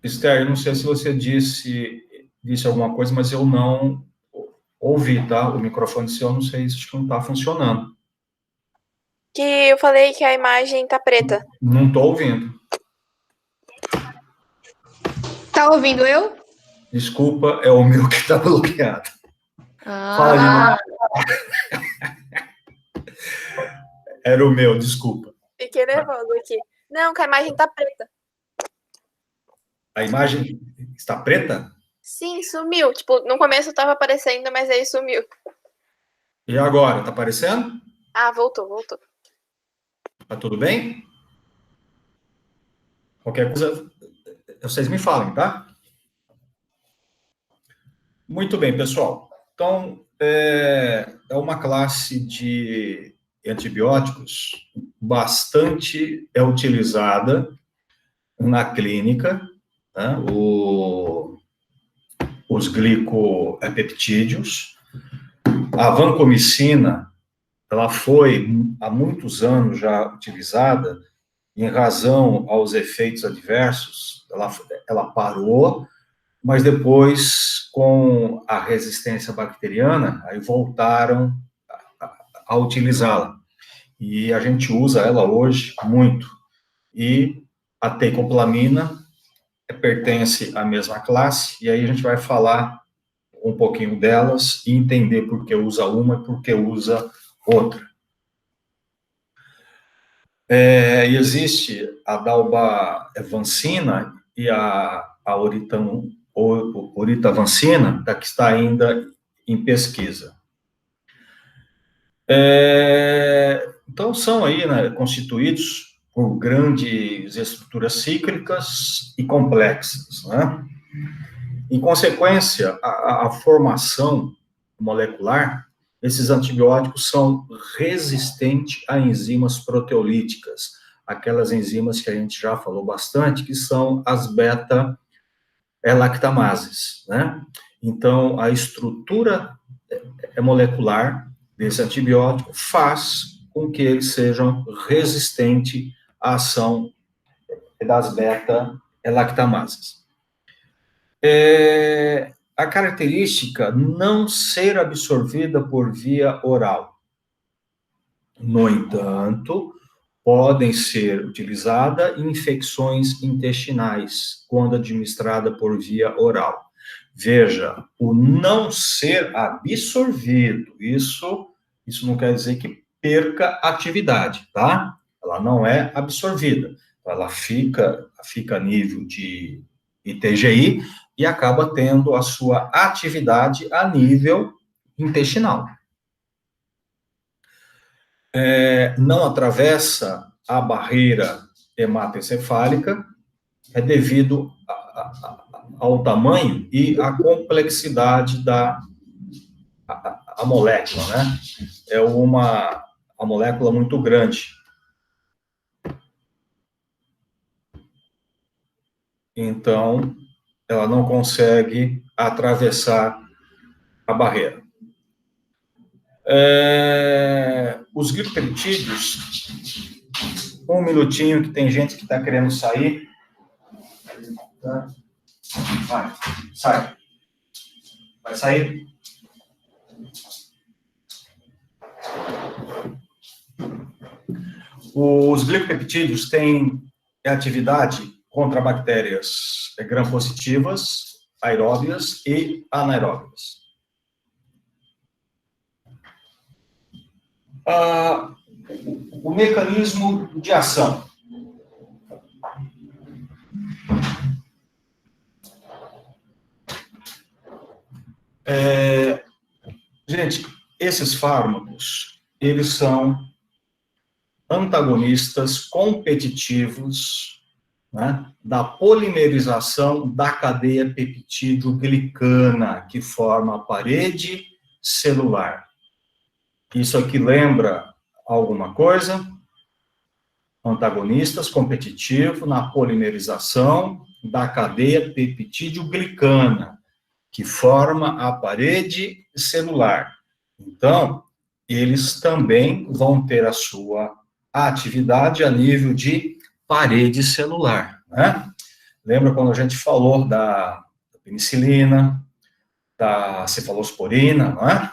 Esther, eu não sei se você disse alguma coisa, mas eu não ouvi, tá? O microfone seu, eu não sei se não está funcionando. Que eu falei que a imagem tá preta. Não estou ouvindo. Tá ouvindo eu? Desculpa, é o meu que está bloqueado. Fala de novo. Era o meu, desculpa. Fiquei nervosa aqui. Não, que a imagem tá preta. A imagem está preta? Sim, sumiu. Tipo, no começo tava aparecendo, mas aí sumiu. E agora, está aparecendo? Ah, voltou. Tá tudo bem? Qualquer coisa, vocês me falem, tá? Muito bem, pessoal. Então, é uma classe de antibióticos bastante utilizada na clínica, né? Os glicopeptídeos. A vancomicina, ela foi há muitos anos já utilizada em razão aos efeitos adversos, ela parou, mas depois, com a resistência bacteriana, aí voltaram a utilizá-la. E a gente usa ela hoje muito. E a teicoplamina pertence à mesma classe, e aí a gente vai falar um pouquinho delas e entender por que usa uma e por que usa outra. Existe a dalbavancina e a oritavancina, que está ainda em pesquisa. Então, são aí, né, constituídos por grandes estruturas cíclicas e complexas, né? Em consequência, a formação molecular, esses antibióticos são resistentes a enzimas proteolíticas, aquelas enzimas que a gente já falou bastante, que são as beta-lactamases, né? Então, a estrutura molecular desse antibiótico faz com que eles sejam resistentes à ação das beta-lactamases. A característica não ser absorvida por via oral. No entanto, podem ser utilizadas em infecções intestinais, quando administrada por via oral. Veja, o não ser absorvido, isso não quer dizer que perca atividade, tá? Ela não é absorvida, ela fica a nível de ITGI e acaba tendo a sua atividade a nível intestinal. Não atravessa a barreira hematoencefálica, devido ao tamanho e à complexidade da molécula, né? É uma molécula muito grande. Então, ela não consegue atravessar a barreira. Os glicopeptídeos, um minutinho, que tem gente que está querendo sair. Vai, sai. Vai sair? Os glicopeptídeos têm atividade contra bactérias gram-positivas, aeróbias e anaeróbias. O mecanismo de ação. Gente, esses fármacos, eles são antagonistas competitivos, né, da polimerização da cadeia peptídeo-glicana, que forma a parede celular. Isso aqui lembra alguma coisa? Antagonistas competitivos na polimerização da cadeia peptídeo-glicana, que forma a parede celular. Então, eles também vão ter a sua atividade a nível de parede celular, né? Lembra quando a gente falou da penicilina, da cefalosporina, não é?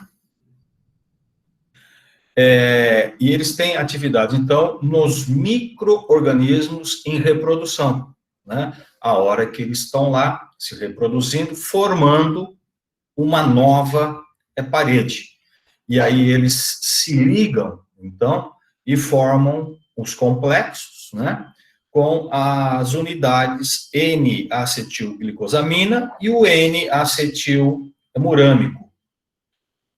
E eles têm atividade, então, nos micro-organismos em reprodução, né? A hora que eles estão lá se reproduzindo, formando uma nova parede. E aí eles se ligam, então, e formam os complexos, né? Com as unidades N-acetilglicosamina e o N-acetilmurâmico.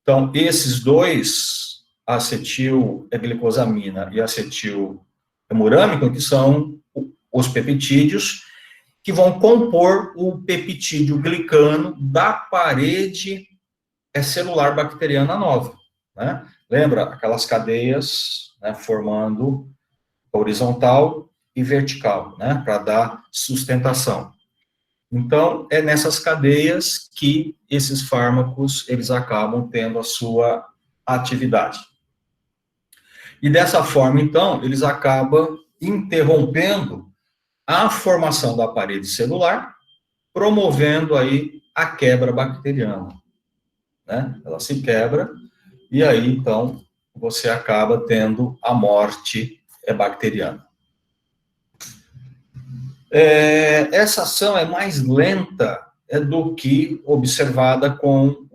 Então, esses dois, acetilglicosamina e acetilmurâmico, que são os peptídeos, que vão compor o peptídeo glicano da parede celular bacteriana nova, né? Lembra aquelas cadeias, né, formando horizontal e vertical, né, para dar sustentação. Então, é nessas cadeias que esses fármacos, eles acabam tendo a sua atividade. E dessa forma, então, eles acabam interrompendo a formação da parede celular, promovendo aí a quebra bacteriana, né? Ela se quebra, e aí, então, você acaba tendo a morte bacteriana. Essa ação é mais lenta do que observada com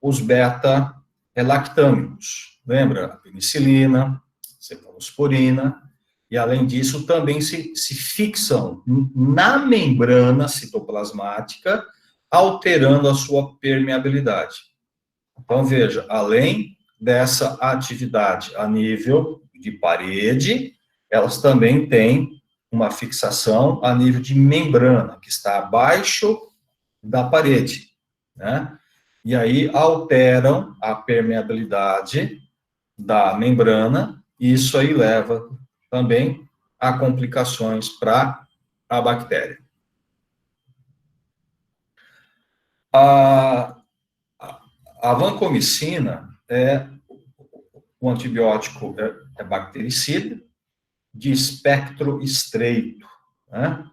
os beta-lactâmicos. Lembra? A penicilina, cefalosporina, e além disso, também se fixam na membrana citoplasmática, alterando a sua permeabilidade. Então, veja, além dessa atividade a nível de parede, elas também têm uma fixação a nível de membrana, que está abaixo da parede, né? E aí alteram a permeabilidade da membrana, e isso aí leva também a complicações para a bactéria. A vancomicina é um antibiótico bactericida de espectro estreito, né?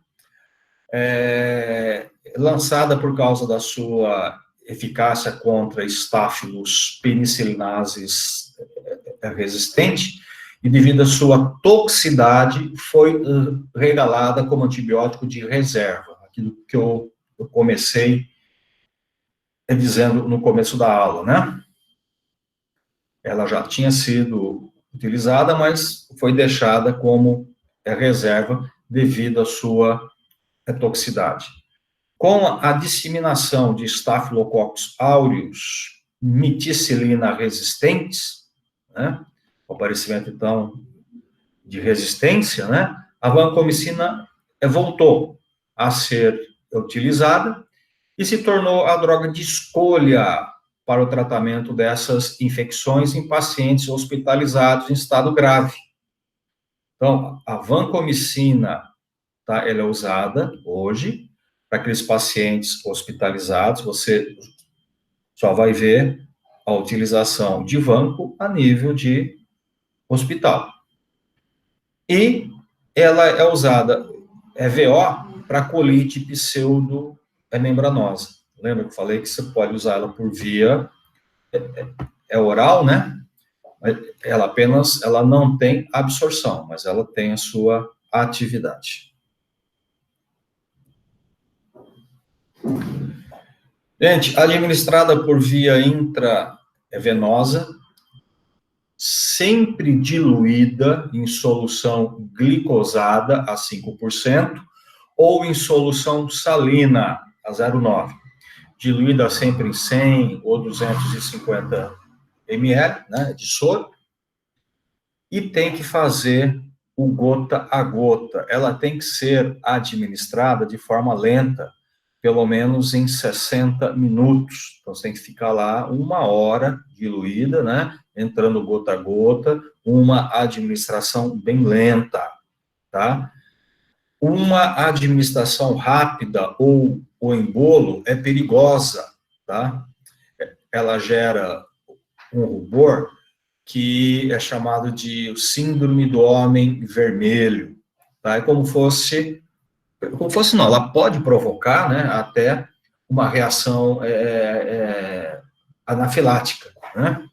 Lançada por causa da sua eficácia contra Staphylococcus penicillinases resistente, e devido à sua toxicidade, foi regalada como antibiótico de reserva, aquilo que eu comecei dizendo no começo da aula, né? Ela já tinha sido utilizada, mas foi deixada como reserva devido à sua toxicidade. Com a disseminação de Staphylococcus aureus meticilina resistentes, né, o aparecimento, então, de resistência, né, a vancomicina voltou a ser utilizada e se tornou a droga de escolha para o tratamento dessas infecções em pacientes hospitalizados em estado grave. Então, a vancomicina, tá, ela é usada hoje para aqueles pacientes hospitalizados. Você só vai ver a utilização de vanco a nível de hospital. E ela é usada, VO, para colite pseudo-membranosa. Lembra que eu falei que você pode usar ela por via oral, né? Ela não tem absorção, mas ela tem a sua atividade. Gente, administrada por via intravenosa, sempre diluída em solução glicosada a 5%, ou em solução salina a 0,9%. Diluída sempre em 100 ou 250 ml, né, de soro, e tem que fazer o gota a gota. Ela tem que ser administrada de forma lenta, pelo menos em 60 minutos. Então, você tem que ficar lá 1 hora diluída, né, entrando gota a gota, uma administração bem lenta, tá? Uma administração rápida ou em bolo é perigosa, tá? Ela gera um rubor que é chamado de síndrome do homem vermelho, tá? É como fosse como fosse, não, ela pode provocar, né, até uma reação anafilática, né?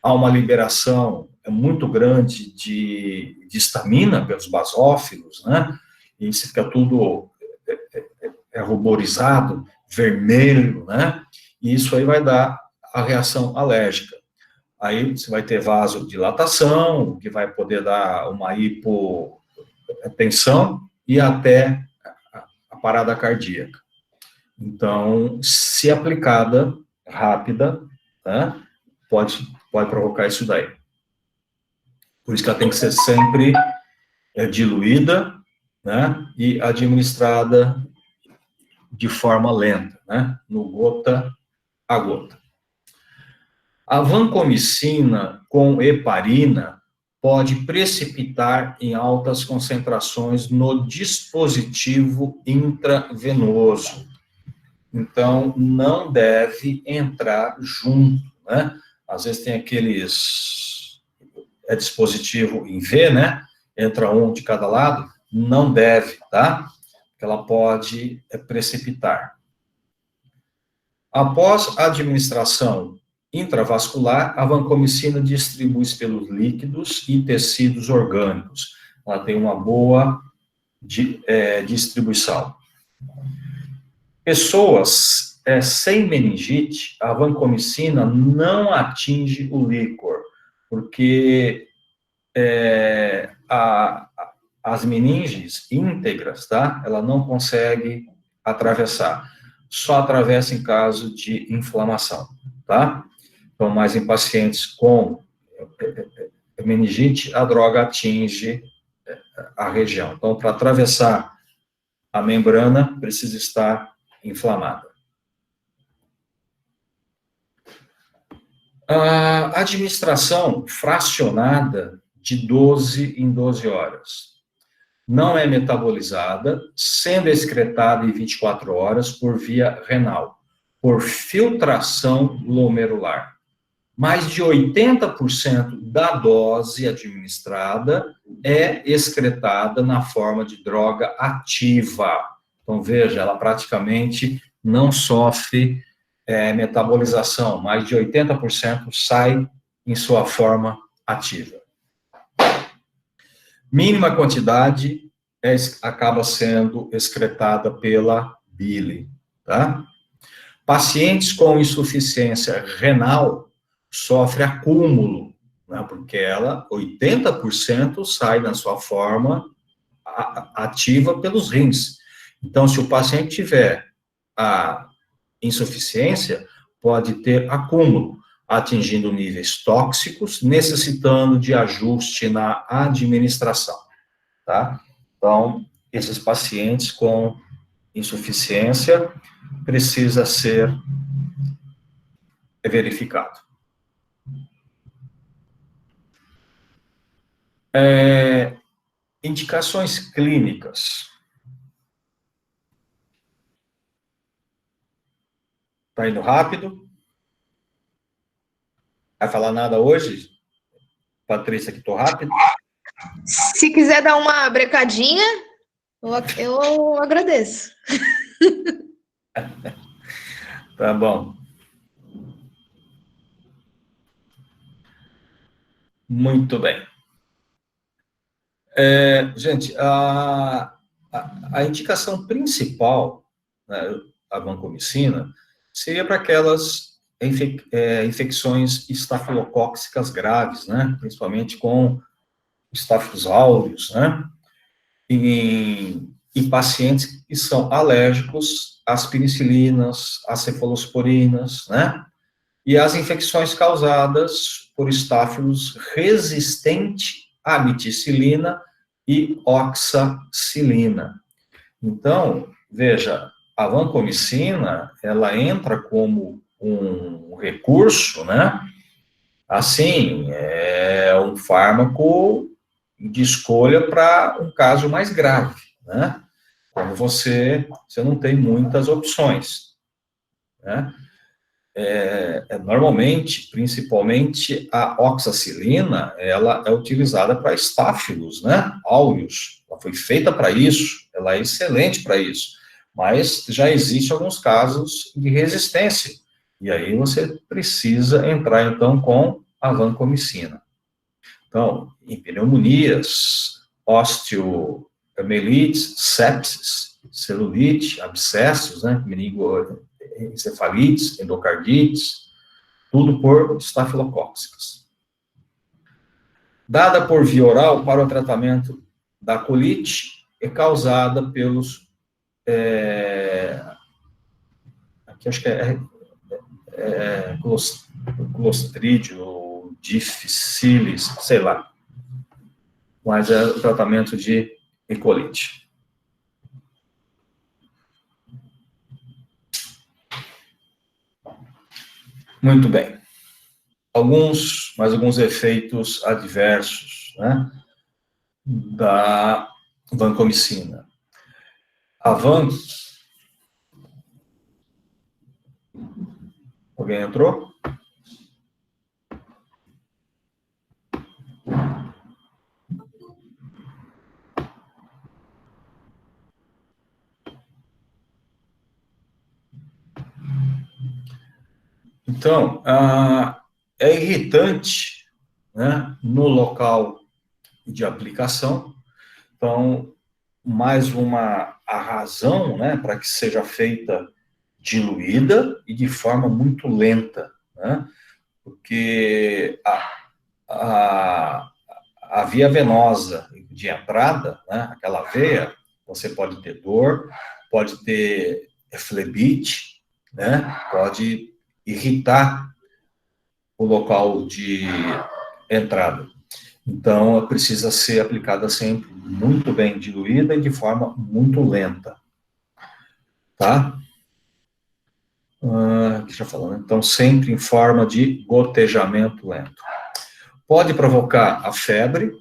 Há uma liberação muito grande de histamina pelos basófilos, né? E isso fica tudo ruborizado, vermelho, né? E isso aí vai dar a reação alérgica. Aí você vai ter vasodilatação, que vai poder dar uma hipotensão e até a parada cardíaca. Então, se aplicada rápida, né, pode provocar isso daí. Por isso que ela tem que ser sempre diluída, né, e administrada de forma lenta, né, no gota a gota. A vancomicina com heparina pode precipitar em altas concentrações no dispositivo intravenoso. Então, não deve entrar junto, né? Às vezes tem aqueles dispositivo em V, né? Entra um de cada lado, não deve, tá? Porque ela pode precipitar. Após a administração intravascular, a vancomicina distribui-se pelos líquidos e tecidos orgânicos. Ela tem uma boa distribuição. Pessoas sem meningite, a vancomicina não atinge o líquor, porque as meninges íntegras, tá? Ela não consegue atravessar. Só atravessa em caso de inflamação, tá? Então, mas em pacientes com meningite, a droga atinge a região. Então, para atravessar a membrana, precisa estar inflamada. A administração fracionada de 12 em 12 horas. Não é metabolizada, sendo excretada em 24 horas por via renal, por filtração glomerular. Mais de 80% da dose administrada é excretada na forma de droga ativa. Então, veja, ela praticamente não sofre metabolização. Mais de 80% sai em sua forma ativa. Mínima quantidade acaba sendo excretada pela bile, tá? Pacientes com insuficiência renal sofrem acúmulo, né, porque ela, 80% sai na sua forma ativa pelos rins. Então, se o paciente tiver a insuficiência, pode ter acúmulo, atingindo níveis tóxicos, necessitando de ajuste na administração, tá? Então, esses pacientes com insuficiência precisa ser verificado. Indicações clínicas. Está indo rápido? Vai falar nada hoje? Patrícia, que estou rápido? Se quiser dar uma brecadinha, eu agradeço. Tá bom. Muito bem. Gente, a indicação principal, né, da vancomicina, seria para aquelas infecções estafilocóccicas graves, né, principalmente com Staphylococcus aureus, né, em pacientes que são alérgicos às penicilinas, às cefalosporinas, né, e as infecções causadas por estáfilos resistente à meticilina e oxacilina. Então, veja, a vancomicina, ela entra como um recurso, né? Assim, é um fármaco de escolha para um caso mais grave, né? Quando você não tem muitas opções, né? Normalmente, principalmente, a oxacilina, ela é utilizada para estáfilos, né? Aureus, ela foi feita para isso, ela é excelente para isso, mas já existem alguns casos de resistência, e aí você precisa entrar, então, com a vancomicina. Então, em pneumonias, osteomielites, sepsis, celulite, abscessos, né, meningoencefalites, endocardites, tudo por estafilocóccicas. Dada por via oral para o tratamento da colite, é causada pelos, aqui acho que Clostridio difficilis, sei lá, mas é o tratamento de E. colite. Muito bem. Mais alguns efeitos adversos, né, da vancomicina. A alguém entrou? Então, é irritante, né, no local de aplicação. Então, mais a razão, né, para que seja feita diluída e de forma muito lenta, né, porque a via venosa de entrada, né, aquela veia, você pode ter dor, pode ter flebite, né, pode irritar o local de entrada. Então, precisa ser aplicada sempre muito bem diluída e de forma muito lenta. Tá? Aqui já falando. Então, sempre em forma de gotejamento lento. Pode provocar a febre,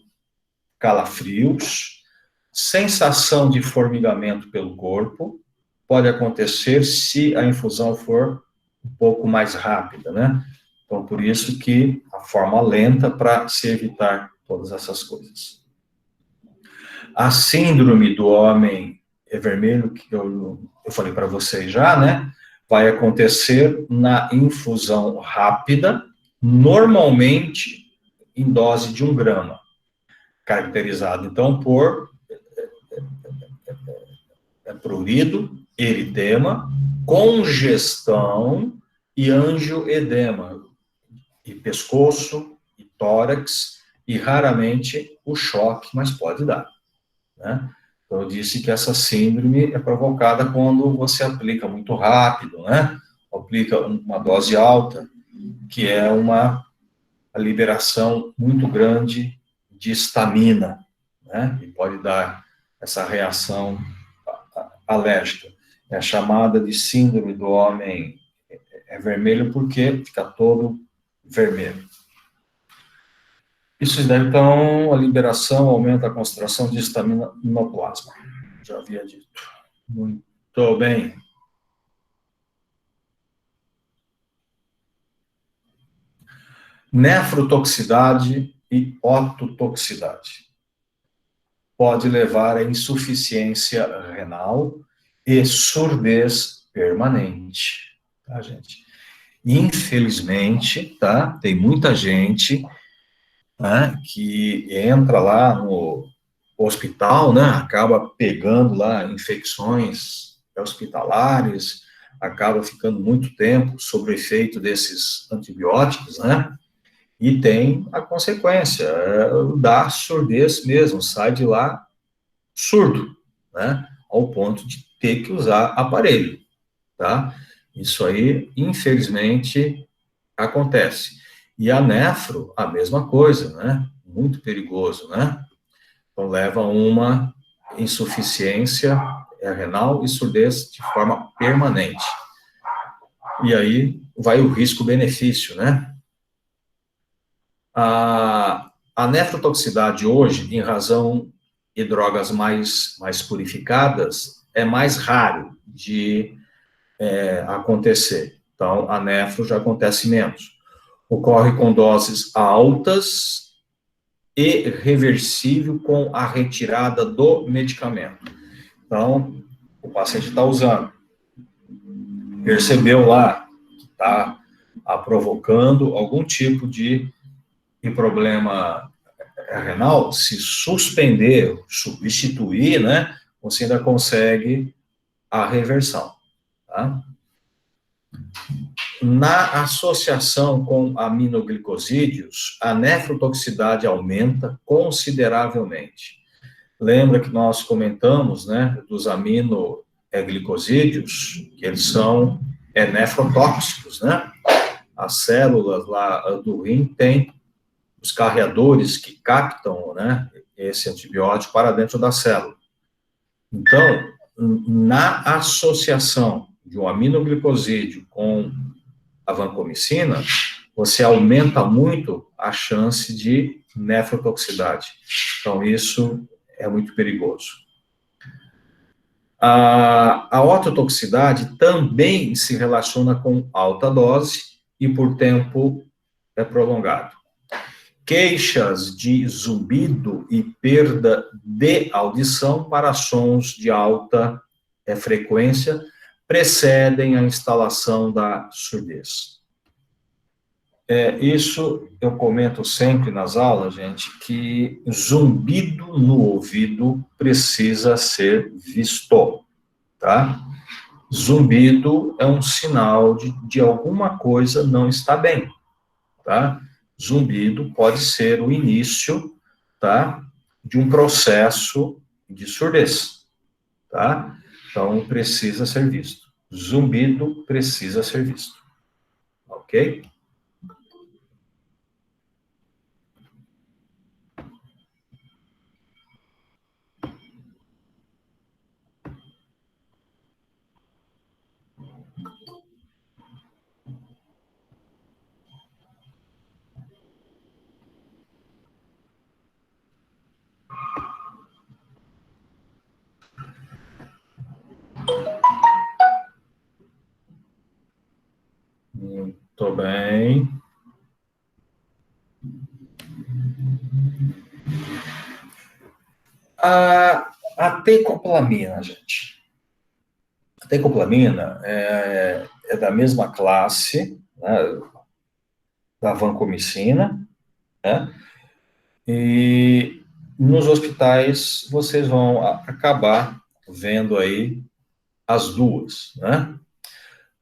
calafrios, sensação de formigamento pelo corpo. Pode acontecer se a infusão for um pouco mais rápida, né? Então, por isso que a forma lenta para se evitar todas essas coisas. A síndrome do homem vermelho, que eu falei para vocês já, né? Vai acontecer na infusão rápida, normalmente em dose de 1 grama, caracterizado, então, por prurido, eritema, congestão e angioedema, e pescoço, e tórax, e raramente o choque, mas pode dar, né? Então, eu disse que essa síndrome é provocada quando você aplica muito rápido, né? Aplica uma dose alta, que é uma liberação muito grande de histamina, né? E pode dar essa reação alérgica. É chamada de síndrome do homem vermelho porque fica todo vermelho. Isso daí, então, a liberação aumenta a concentração de histamina no plasma. Já havia dito. Muito bem. Nefrotoxicidade e ototoxicidade. Pode levar a insuficiência renal e surdez permanente. Tá, gente? Infelizmente, tá? Tem muita gente, né, que entra lá no hospital, né, acaba pegando lá infecções hospitalares, acaba ficando muito tempo sob o efeito desses antibióticos, né, e tem a consequência, da surdez mesmo, sai de lá surdo, né, ao ponto de ter que usar aparelho, tá? Isso aí, infelizmente, acontece. E a nefro, a mesma coisa, né? Muito perigoso, né? Então, leva a uma insuficiência renal e surdez de forma permanente. E aí vai o risco-benefício, né? A nefrotoxicidade hoje, em razão de drogas mais purificadas, é mais raro de acontecer. Então, a nefro já acontece menos. Ocorre com doses altas e reversível com a retirada do medicamento. Então, o paciente está usando, percebeu lá que está provocando algum tipo de problema renal, se suspender, substituir, né, você ainda consegue a reversão, tá? Na associação com aminoglicosídeos, a nefrotoxicidade aumenta consideravelmente. Lembra que nós comentamos, né, dos aminoglicosídeos, que eles são nefrotóxicos, né? As células lá do rim têm os carreadores que captam, né, esse antibiótico para dentro da célula. Então, na associação de um aminoglicosídeo com a vancomicina, você aumenta muito a chance de nefrotoxicidade. Então, isso é muito perigoso. A ototoxicidade também se relaciona com alta dose e por tempo prolongado. Queixas de zumbido e perda de audição para sons de alta frequência precedem a instalação da surdez. Isso eu comento sempre nas aulas, gente, que zumbido no ouvido precisa ser visto, tá? Zumbido é um sinal de alguma coisa não está bem, tá? Zumbido pode ser o início, tá, de um processo de surdez, tá? Então, precisa ser visto. Zumbido precisa ser visto, ok? Muito bem. A tecoplamina, gente. A tecoplamina é da mesma classe, né, da vancomicina, né? E nos hospitais vocês vão acabar vendo aí as duas, né?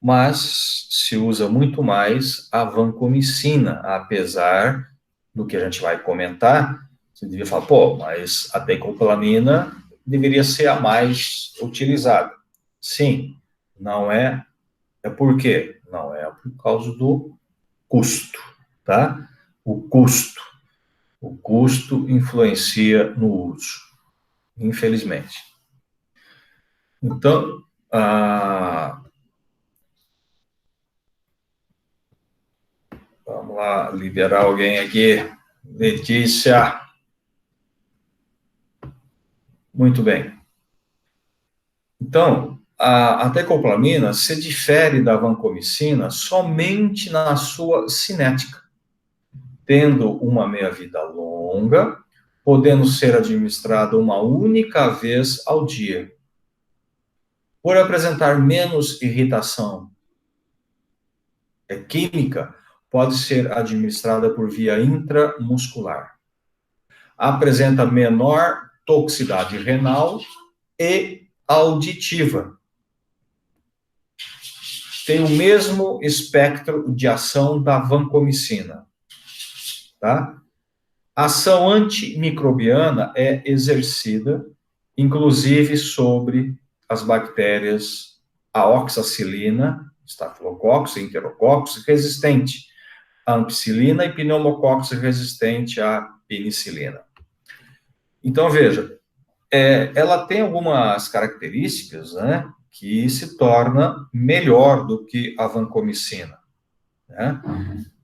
Mas se usa muito mais a vancomicina, apesar do que a gente vai comentar, você devia falar, pô, mas a tecoplamina deveria ser a mais utilizada. Sim, não é. É por quê? Não é por causa do custo, tá? O custo. O custo influencia no uso, infelizmente. Então, vamos lá, liberar alguém aqui. Letícia. Muito bem. Então, a tecoplamina se difere da vancomicina somente na sua cinética, tendo uma meia-vida longa, podendo ser administrada uma única vez ao dia. Por apresentar menos irritação química, pode ser administrada por via intramuscular. Apresenta menor toxicidade renal e auditiva. Tem o mesmo espectro de ação da vancomicina, tá? A ação antimicrobiana é exercida, inclusive sobre as bactérias aoxacilina, estafilococcus, enterococcus, resistente à ampicilina e pneumococcus resistente à penicilina. Então, veja, ela tem algumas características, né, que se torna melhor do que a vancomicina, né?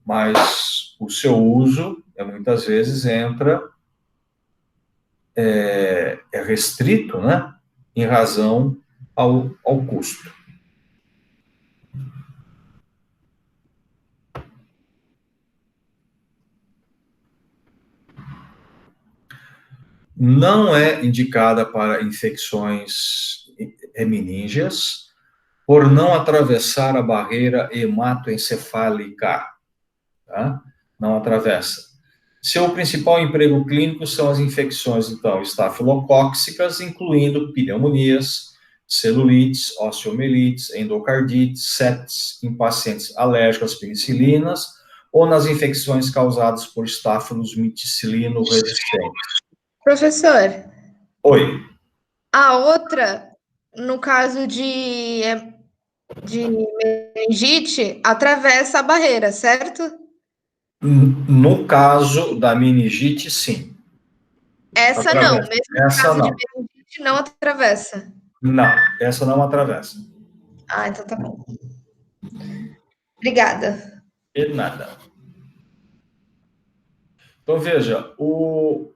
Mas o seu uso, muitas vezes, é restrito, né, em razão ao custo. não é indicada para infecções meninges, por não atravessar a barreira hematoencefálica, tá? Não atravessa. Seu principal emprego clínico são as infecções, então, estafilocóccicas, incluindo pneumonias, celulites, osteomielites, endocardites, septes em pacientes alérgicos às penicilinas ou nas infecções causadas por estáfilos meticilino resistentes. Professor, Oi. a outra, no caso de meningite, atravessa a barreira, certo? No caso da meningite, sim. Essa não, Atravessa. mesmo no Essa caso de não. meningite, não atravessa. Não, essa não atravessa. Ah, então tá bom. Obrigada. E nada. Então, veja, o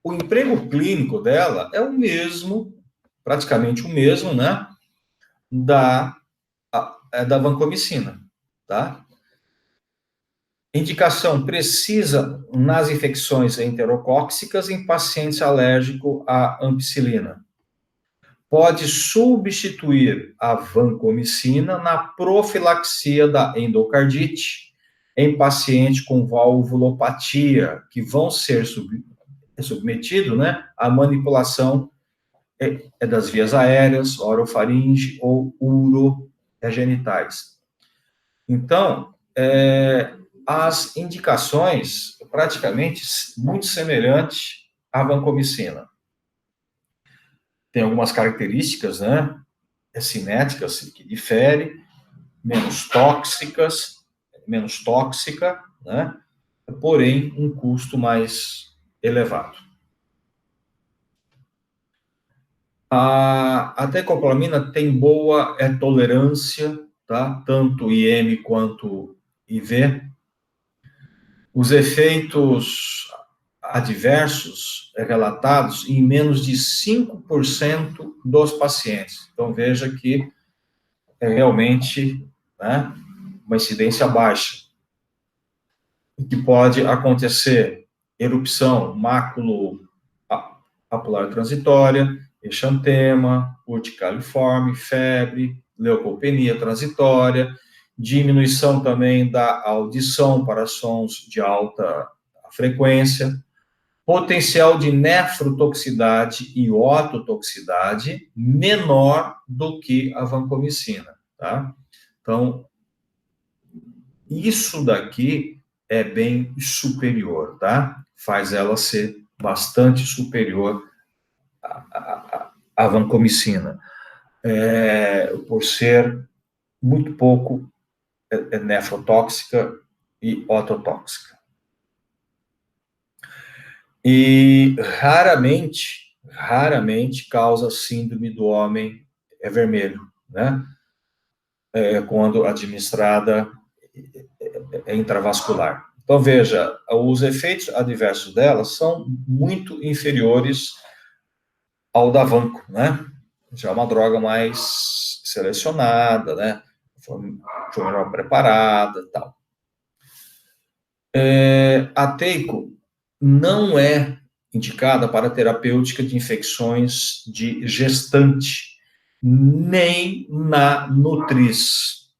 emprego clínico dela é o mesmo, praticamente o mesmo, né, da vancomicina, tá? Indicação precisa nas infecções enterocóxicas em pacientes alérgicos à ampicilina. Pode substituir a vancomicina na profilaxia da endocardite em paciente com valvulopatia, que vão ser submetidos, né, à manipulação das vias aéreas, orofaringe ou urogenitais. Então, as indicações praticamente muito semelhantes à vancomicina. Tem algumas características, né, cinéticas que diferem, menos tóxica, né, porém um custo mais elevado. A tecoplamina tem boa tolerância, tá? Tanto IM quanto IV. Os efeitos adversos relatados em menos de 5% dos pacientes. Então, veja que é realmente, né, uma incidência baixa. O que pode acontecer? Erupção maculopapular transitória, exantema, urticaliforme, febre, leucopenia transitória, diminuição também da audição para sons de alta frequência, potencial de nefrotoxicidade e ototoxicidade menor do que a vancomicina, tá? Então, isso daqui é bem superior, tá? Faz ela ser bastante superior à vancomicina, por ser muito pouco nefrotóxica e ototóxica. E raramente causa síndrome do homem vermelho, né? Quando administrada intravascular. Então, veja, os efeitos adversos dela são muito inferiores ao da vanco, né? Já é uma droga mais selecionada, né? Foi melhor preparada e tal. A teico não é indicada para terapêutica de infecções de gestante, nem na nutriz,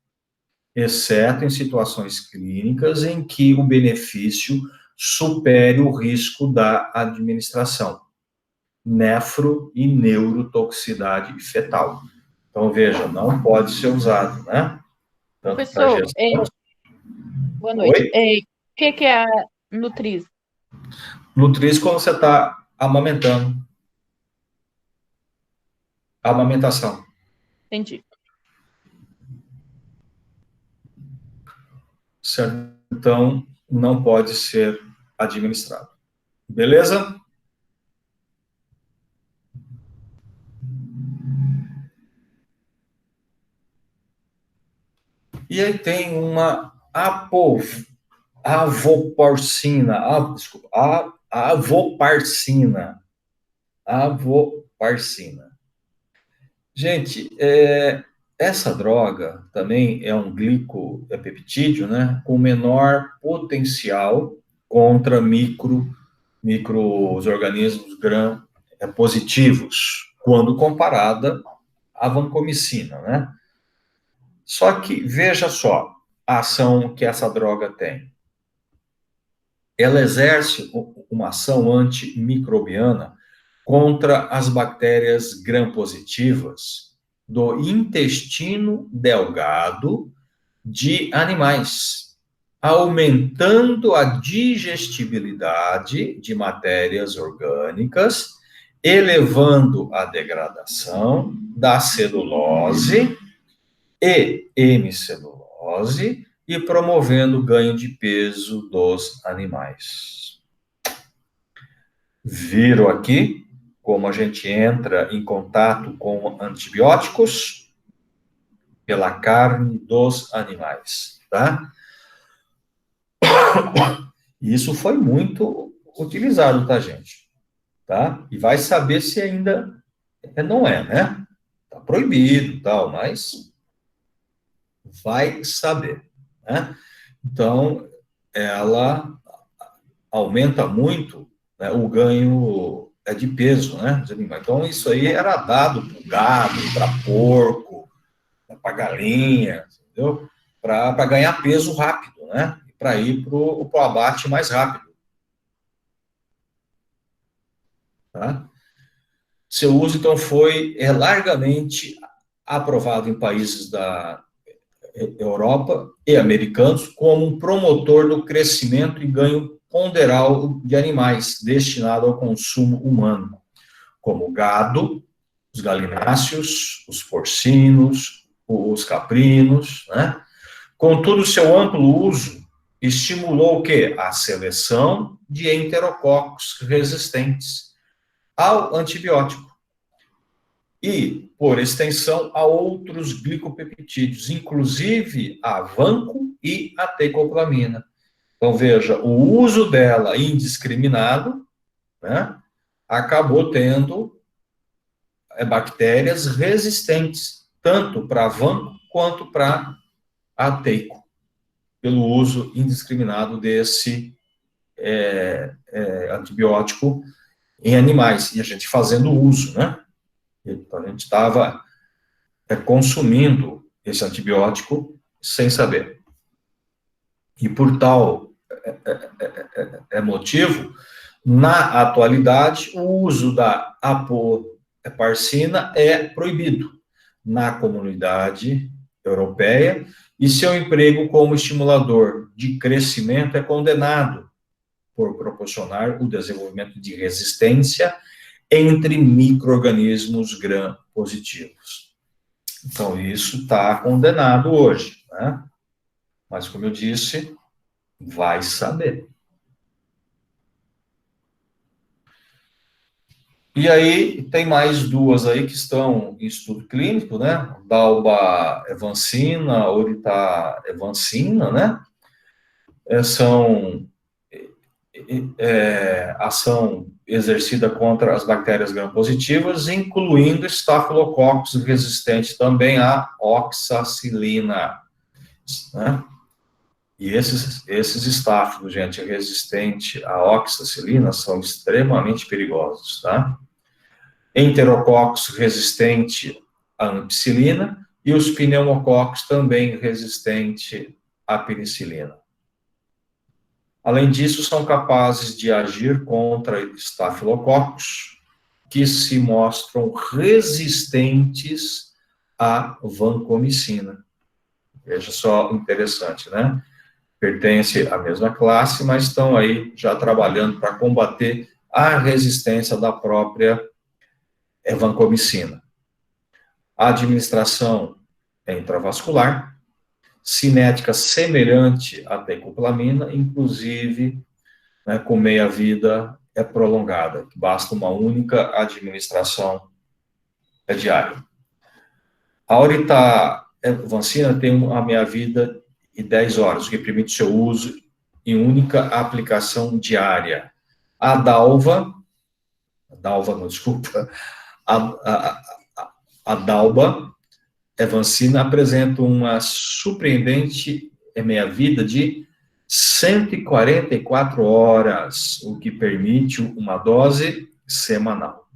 exceto em situações clínicas em que o benefício supere o risco da administração, nefro e neurotoxicidade fetal. Então, veja, não pode ser usado, né? Tanto para Professor, gestão. boa noite. Oi? O que é a Nutriz? Nutriz quando você está amamentando. Amamentação. Entendi. Certo? Então, não pode ser administrado. Beleza? E aí tem uma avoparcina. Avoparcina. Gente, essa droga também é um glicopeptídeo, né, com menor potencial contra micro-organismos gram-positivos, quando comparada à vancomicina, né? Só que, veja só, a ação que essa droga tem. Ela exerce uma ação antimicrobiana contra as bactérias gram-positivas do intestino delgado de animais, aumentando a digestibilidade de matérias orgânicas, elevando a degradação da celulose e hemicelulose e promovendo o ganho de peso dos animais. Viram aqui como a gente entra em contato com antibióticos? Pela carne dos animais, tá? Isso foi muito utilizado, tá, gente? Tá? E vai saber se ainda não é, né? Tá proibido, tal, mas vai saber, né? Então, ela aumenta muito, né, o ganho de peso, né? Então, isso aí era dado para gado, para porco, para galinha, entendeu? Para ganhar peso rápido, né? Para ir para o abate mais rápido. Tá? Seu uso, então, foi largamente aprovado em países da Europa e americanos como um promotor do crescimento e ganho ponderal de animais destinado ao consumo humano, como o gado, os galináceos, os porcinos, os caprinos, né? Contudo, seu amplo uso estimulou o quê? A seleção de enterococos resistentes ao antibiótico e, por extensão, a outros glicopeptídeos, inclusive a vanco e a teicoplamina. Então, veja, o uso dela indiscriminado, né, acabou tendo bactérias resistentes, tanto para a vanco quanto para a teico, pelo uso indiscriminado desse antibiótico em animais, e a gente fazendo uso, né? Então, a gente estava consumindo esse antibiótico sem saber. E por tal motivo, na atualidade, o uso da apoparcina é proibido na comunidade europeia e seu emprego como estimulador de crescimento é condenado por proporcionar o desenvolvimento de resistência entre micro-organismos gram-positivos. Então, isso está condenado hoje, né? Mas, como eu disse, vai saber. E aí, tem mais duas aí que estão em estudo clínico, né? Dalba-evancina, orita-evancina, né? São ação exercida contra as bactérias gram-positivas, incluindo estafilococcus resistente também à oxacilina, né? E esses estáfilos, gente, resistentes à oxacilina são extremamente perigosos, tá? Enterococcus resistente à ampicilina e os pneumococos também resistentes à penicilina. Além disso, são capazes de agir contra estafilococos que se mostram resistentes à vancomicina. Veja só, interessante, né? Pertence à mesma classe, mas estão aí já trabalhando para combater a resistência da própria vancomicina. A administração é intravascular, cinética semelhante à teicoplamina, inclusive, né, com meia-vida prolongada, que basta uma única administração diária. A orita-evancina tem uma meia-vida de 10 horas, o que permite seu uso em única aplicação diária. A dalba-evancina apresenta uma surpreendente meia-vida de 144 horas, o que permite uma dose semanal.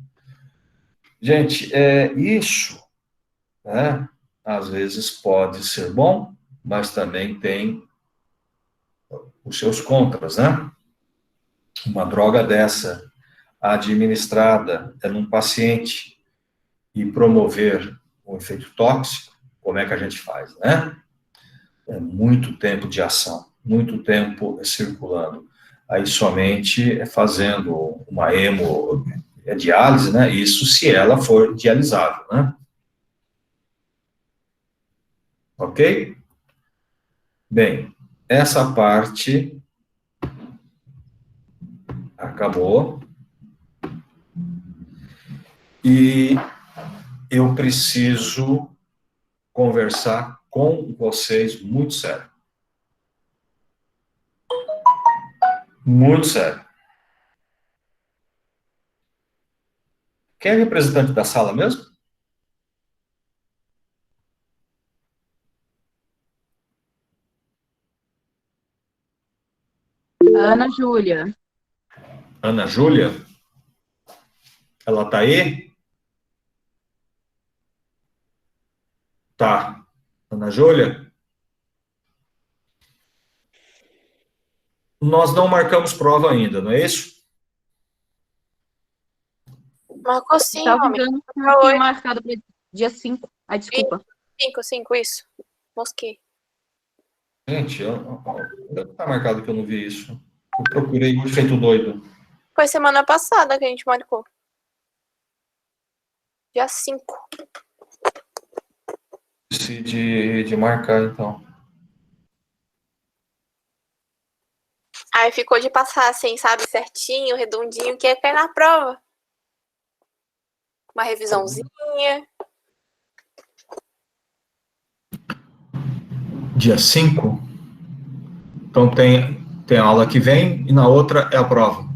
Gente, isso, né, às vezes pode ser bom, mas também tem os seus contras, né? Uma droga dessa, administrada num paciente e promover um efeito tóxico, como é que a gente faz, né? É muito tempo de ação, muito tempo circulando. Aí somente fazendo uma hemodiálise, né? Isso se ela for dialisável, né? Ok? Bem, essa parte acabou. E eu preciso conversar com vocês muito sério. Muito sério. Quem é o representante da sala mesmo? Ana Júlia. Ana Júlia? Ela está aí? Tá. Ana Júlia? Nós não marcamos prova ainda, não é isso? Marcou sim, Estava homem. avisando que eu tinha marcado para dia 5. Ai, desculpa. 5, isso. Mosquei. Gente, onde está marcado que eu não vi isso? Eu procurei hoje feito doido. Foi semana passada que a gente marcou. Dia 5. Decidi de marcar, então. Aí ficou de passar assim, sabe, certinho, redondinho, que ia cair na prova. Uma revisãozinha. Dia 5? Então tem a aula que vem e na outra é a prova.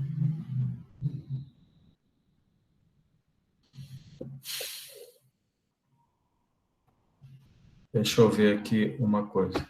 Deixa eu ver aqui uma coisa.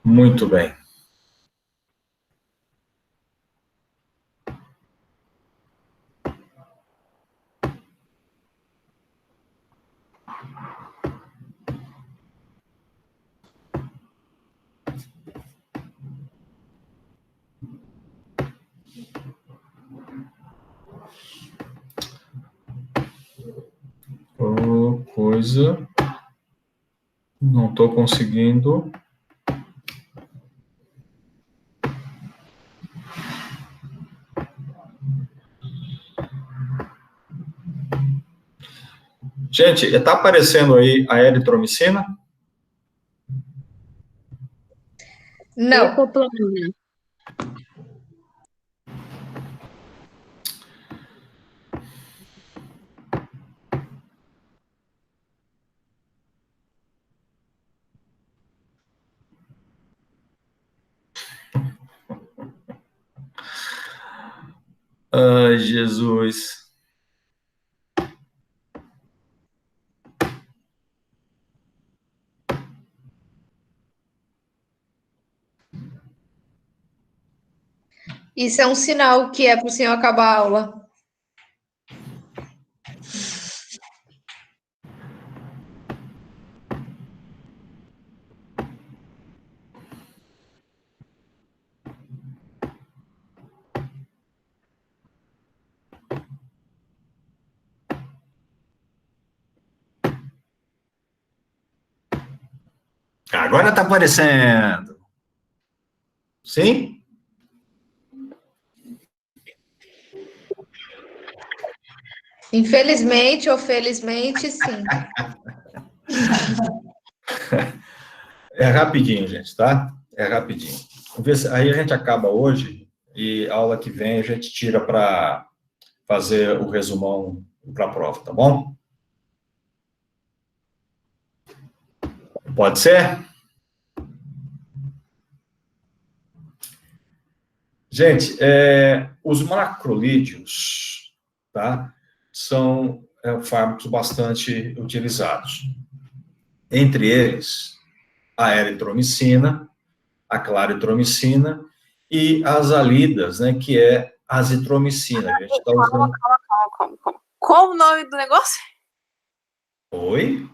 Muito bem. Coisa. Não estou conseguindo. Gente, está aparecendo aí a eritromicina? Não. Ecoplamina. Ai, Jesus. Isso é um sinal que é para o senhor acabar a aula. Agora está aparecendo. Sim? Infelizmente ou felizmente, sim. É rapidinho, gente, tá? É rapidinho. Vamos ver aí a gente acaba hoje e a aula que vem a gente tira para fazer o resumão para a prova, tá bom? Pode ser? Gente, os macrolídeos, tá? São fármacos bastante utilizados. Entre eles, a eritromicina, a claritromicina e as alidas, né, que é a azitromicina. A gente tá usando... Calma. Qual o nome do negócio? Oi?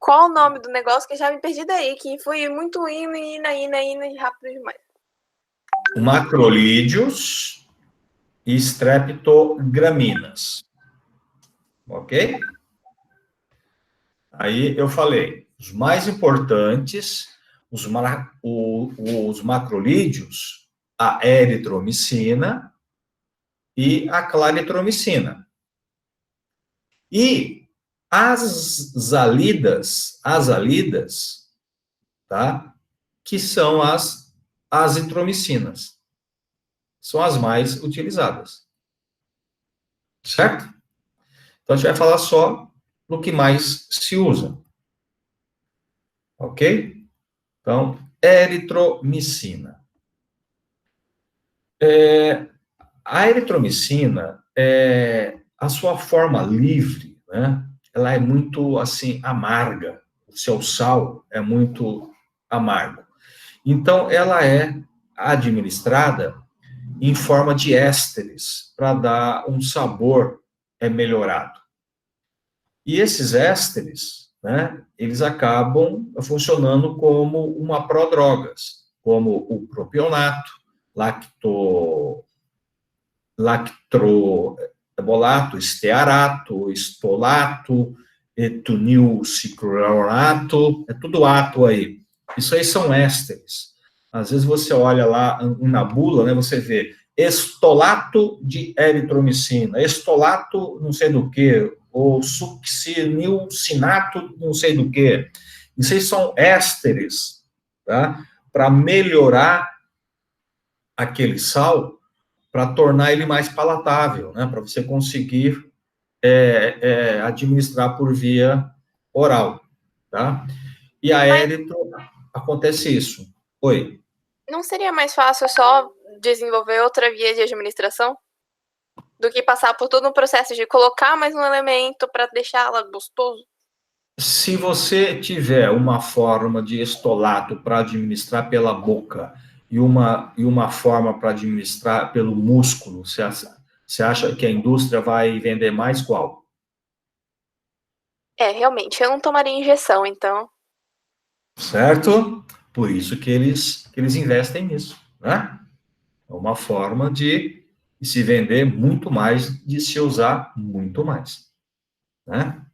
Qual o nome do negócio que eu já me perdi daí, que foi muito indo, rápido demais. Macrolídeos e streptograminas. Ok? Aí eu falei, os mais importantes, os macrolídeos, a eritromicina e a claritromicina. E as alidas, tá? Que são as azitromicinas. São as mais utilizadas. Certo? Então, a gente vai falar só no que mais se usa. Ok? Então, eritromicina. A eritromicina, a sua forma livre, né? Ela é muito, assim, amarga. O seu sal é muito amargo. Então, ela é administrada em forma de ésteres, para dar um sabor melhorado. E esses ésteres, né, eles acabam funcionando como uma prodrogas, como o propionato, lactrobolato, estearato, estolato, etunilciclorato, é tudo ato aí. Isso aí são ésteres. Às vezes você olha lá na bula, né, você vê estolato de eritromicina, estolato não sei do que, ou succinilcinato não sei do que. Isso aí são ésteres, tá? Para melhorar aquele sal, para tornar ele mais palatável, né? Para você conseguir administrar por via oral, tá? E a eritro, acontece isso. Oi? Não seria mais fácil só desenvolver outra via de administração? Do que passar por todo um processo de colocar mais um elemento para deixá-la gostoso? Se você tiver uma forma de estolato para administrar pela boca e uma forma para administrar pelo músculo, você acha que a indústria vai vender mais qual? Realmente, eu não tomaria injeção, então. Certo? Por isso que eles investem nisso, né? É uma forma de se vender muito mais, de se usar muito mais, né?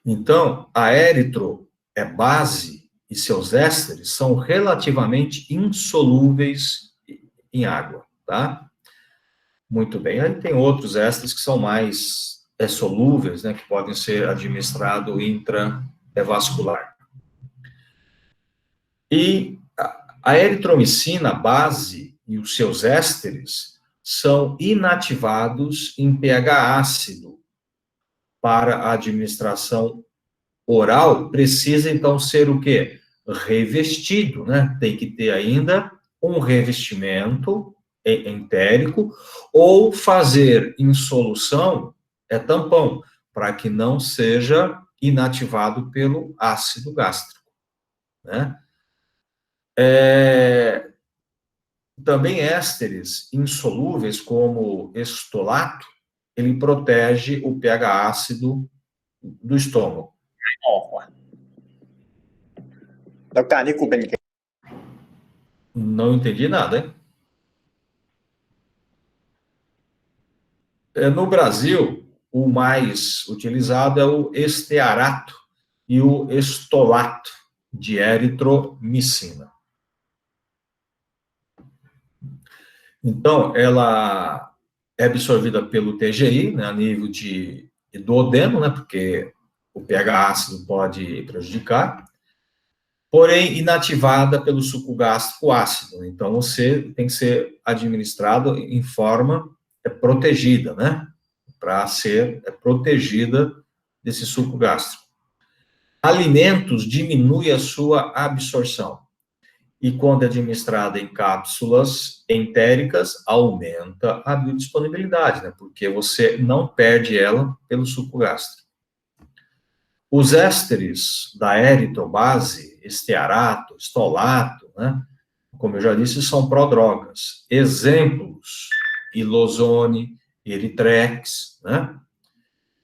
Então, a eritro é base e seus ésteres são relativamente insolúveis em água, tá? Muito bem. Aí tem outros ésteres que são mais solúveis, né, que podem ser administrados intravascular. E a eritromicina base e os seus ésteres são inativados em pH ácido para a administração oral, precisa, então, ser o quê? Revestido, né? Tem que ter ainda um revestimento entérico, ou fazer em solução, tampão, para que não seja inativado pelo ácido gástrico, né? Também ésteres insolúveis, como estolato, ele protege o pH ácido do estômago. ออกว่ะแล้วการที่กูเป็น Não entendi nada, hein? No Brasil, o mais utilizado é o estearato e o estolato de eritromicina. Então, ela é absorvida pelo TGI, né, a nível de duodeno, né, porque o pH ácido pode prejudicar, porém inativada pelo suco gástrico ácido. Então, você tem que ser administrado em forma protegida, né, para ser protegida desse suco gástrico. Alimentos diminui a sua absorção. E quando é administrada em cápsulas entéricas, aumenta a biodisponibilidade, né? Porque você não perde ela pelo suco gástrico. Os ésteres da eritrobase, estearato, estolato, né? Como eu já disse, são prodrogas. Exemplos, ilozone, eritrex, né?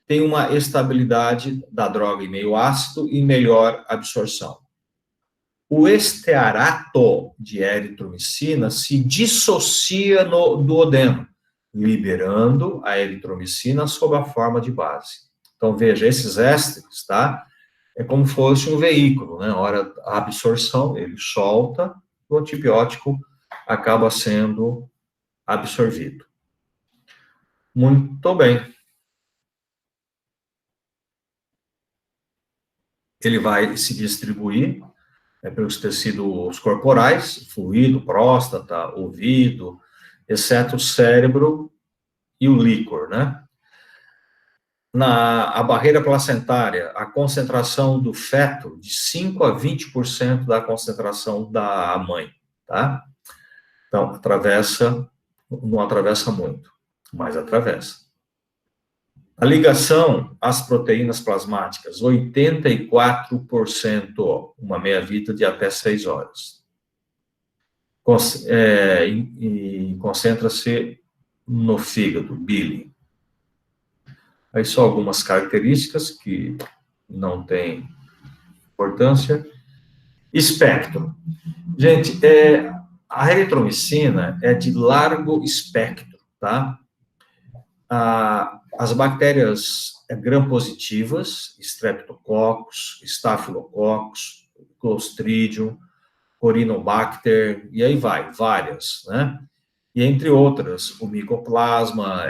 Tem uma estabilidade da droga em meio ácido e melhor absorção. O estearato de eritromicina se dissocia no duodeno, liberando a eritromicina sob a forma de base. Então, veja, esses ésteres, tá? É como se fosse um veículo, né? Na hora da absorção, ele solta, o antibiótico acaba sendo absorvido. Muito bem. Ele vai se distribuir pelos tecidos corporais, fluido, próstata, ouvido, exceto o cérebro e o líquor, né? A barreira placentária, a concentração do feto de 5 a 20% da concentração da mãe, tá? Então, não atravessa muito, mas atravessa. A ligação às proteínas plasmáticas, 84%, uma meia-vida de até 6 horas. E concentra-se no fígado, bile. Aí só algumas características que não têm importância. Espectro. Gente, a eritromicina é de largo espectro, tá? As bactérias gram-positivas, Streptococcus, Staphylococcus, Clostridium, Corynebacter, e aí vai, várias, né? E entre outras, o Mycoplasma,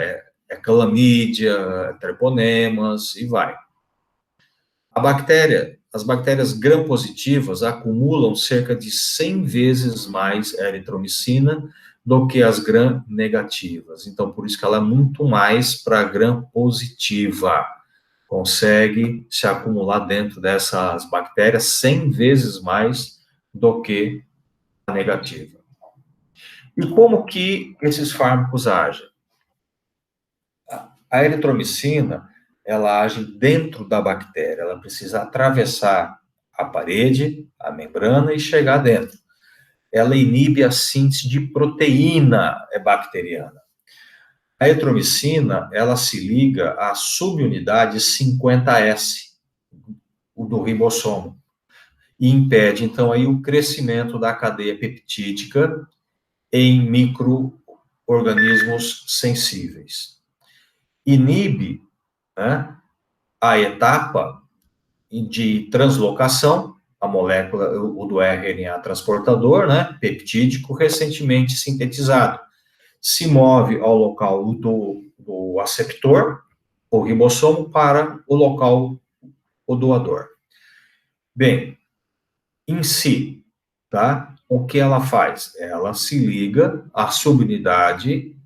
Chlamydia, Treponemas, e vai. As bactérias gram-positivas acumulam cerca de 100 vezes mais eritromicina do que as gram-negativas. Então, por isso que ela é muito mais para gram-positiva. Consegue se acumular dentro dessas bactérias 100 vezes mais do que a negativa. E como que esses fármacos agem? A eritromicina, ela age dentro da bactéria, ela precisa atravessar a parede, a membrana e chegar dentro. Ela inibe a síntese de proteína bacteriana. A eritromicina, ela se liga à subunidade 50S, o do ribossomo, e impede, então, aí o crescimento da cadeia peptídica em micro-organismos sensíveis. Inibe, né, a etapa de translocação, a molécula, o do RNA transportador, né, peptídico, recentemente sintetizado. Se move ao local do aceptor, o ribossomo, para o local, o doador. Bem, em si, tá? O que ela faz? Ela se liga à subunidade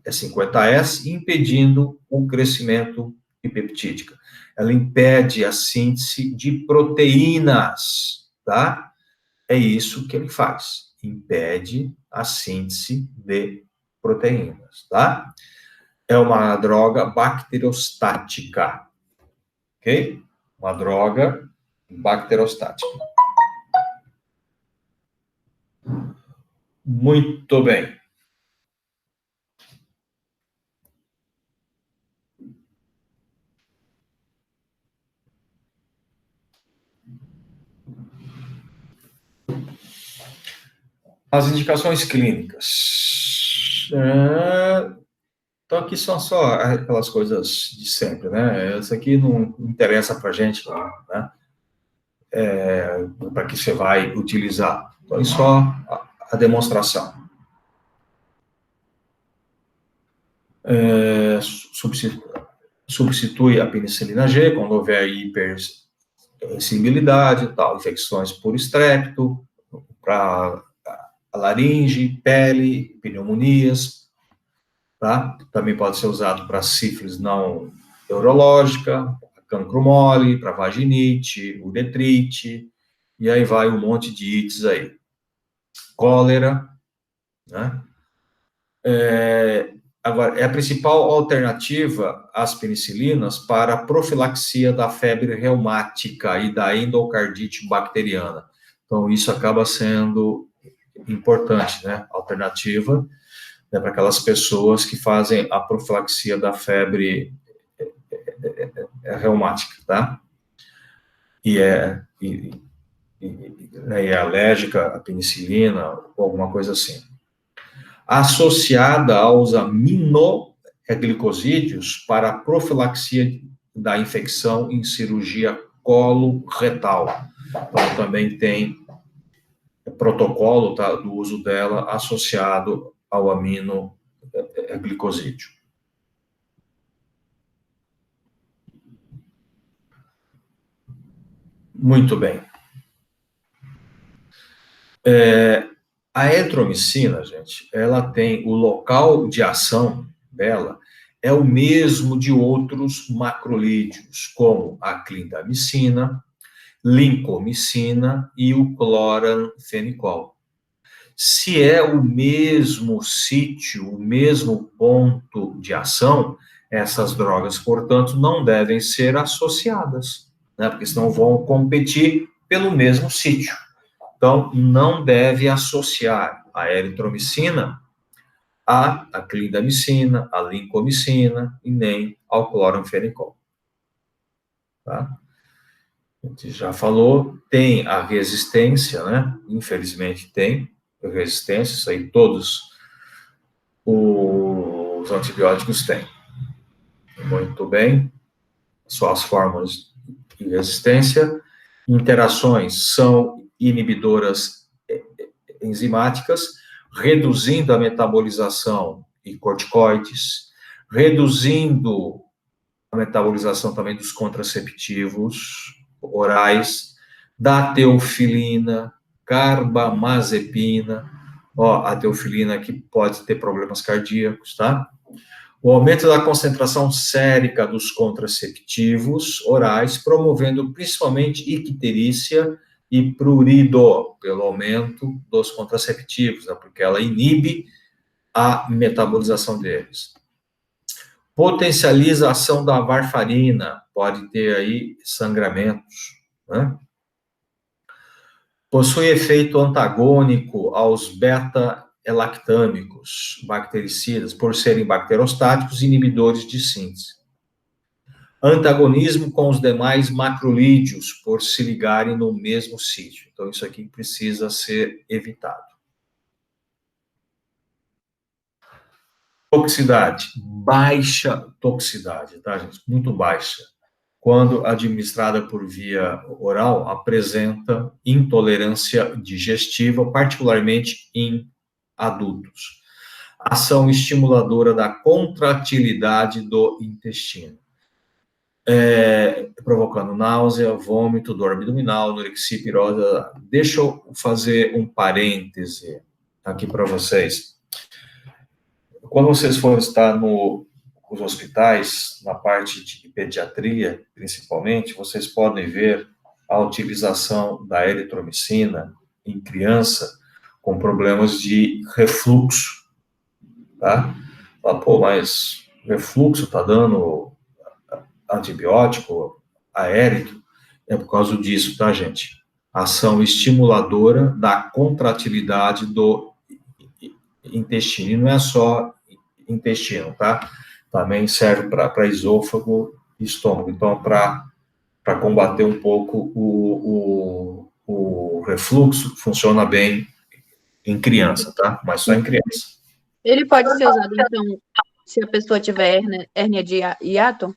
50S, impedindo o crescimento de peptídica. Ela impede a síntese de proteínas, tá? É isso que ele faz. Impede a síntese de proteínas, tá? É uma droga bacterostática, ok? Uma droga bacterostática. Muito bem. As indicações clínicas. Então, aqui são só aquelas coisas de sempre, né? Isso aqui não interessa para a gente, né? Para que você vai utilizar. Então, é só a demonstração. Substitui a penicilina G quando houver hipersensibilidade e tal, infecções por estrépito, para a laringe, pele, pneumonias, tá? Também pode ser usado para sífilis não urológica, cancro mole, para vaginite, uretrite, e aí vai um monte de ites aí. Cólera, né? Agora, é a principal alternativa às penicilinas para a profilaxia da febre reumática e da endocardite bacteriana. Então, isso acaba sendo importante, né? Alternativa, né, para aquelas pessoas que fazem a profilaxia da febre reumática, tá? E é alérgica à penicilina ou alguma coisa assim. Associada aos aminoglicosídeos para a profilaxia da infecção em cirurgia coloretal. Então, também tem protocolo, tá, do uso dela associado ao aminoglicosídeo. Muito bem. A eritromicina, gente, ela tem o local de ação dela é o mesmo de outros macrolídeos, como a clindamicina, lincomicina e o cloranfenicol. Se é o mesmo sítio, o mesmo ponto de ação, essas drogas, portanto, não devem ser associadas, né? Porque senão vão competir pelo mesmo sítio. Então, não deve associar a eritromicina à clindamicina, à lincomicina e nem ao cloranfenicol. Tá? A gente já falou, tem a resistência, né? Infelizmente tem resistência, isso aí todos os antibióticos têm. Muito bem, só as formas de resistência. Interações são inibidoras enzimáticas, reduzindo a metabolização de corticoides, reduzindo a metabolização também dos contraceptivos orais, da teofilina, carbamazepina, a teofilina que pode ter problemas cardíacos, tá? O aumento da concentração sérica dos contraceptivos orais, promovendo principalmente icterícia e prurido, pelo aumento dos contraceptivos, né, porque ela inibe a metabolização deles. Potencializa a ação da varfarina, pode ter aí sangramentos, né? Possui efeito antagônico aos beta-lactâmicos, bactericidas, por serem bacterostáticos e inibidores de síntese. Antagonismo com os demais macrolídeos, por se ligarem no mesmo sítio. Então, isso aqui precisa ser evitado. Toxicidade. Baixa toxicidade, tá, gente? Muito baixa. Quando administrada por via oral, apresenta intolerância digestiva, particularmente em adultos. Ação estimuladora da contratilidade do intestino. Provocando náusea, vômito, dor abdominal, anorexia, pirose. Deixa eu fazer um parêntese aqui para vocês. Quando vocês forem estar nos hospitais, na parte de pediatria, principalmente, vocês podem ver a utilização da eritromicina em criança com problemas de refluxo, tá? Pô, mas refluxo tá dando antibiótico, aérito, é por causa disso, tá, gente? Ação estimuladora da contratilidade do intestino, e não é só intestino, tá? Também serve para esôfago e estômago. Então, para combater um pouco o refluxo, funciona bem em criança, tá? Mas só em criança. Ele pode ser usado, então, se a pessoa tiver hérnia de hiato?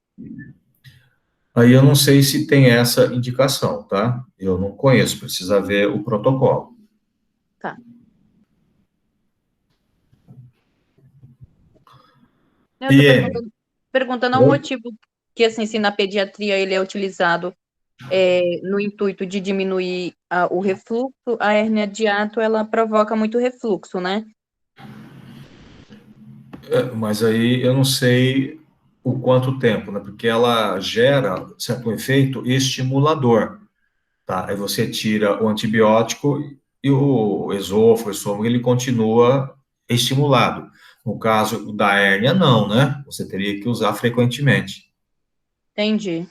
Aí eu não sei se tem essa indicação, tá? Eu não conheço, precisa ver o protocolo. Tá. Eu tô IM. perguntando ao motivo que, assim, se na pediatria ele é utilizado no intuito de diminuir o refluxo, a hérnia de hiato, ela provoca muito refluxo, né? Mas aí eu não sei o quanto tempo, né? Porque ela gera certo efeito estimulador, tá? Aí você tira o antibiótico e o esôfago, o estômago, ele continua estimulado. No caso da hérnia, não, né? Você teria que usar frequentemente, Entendi.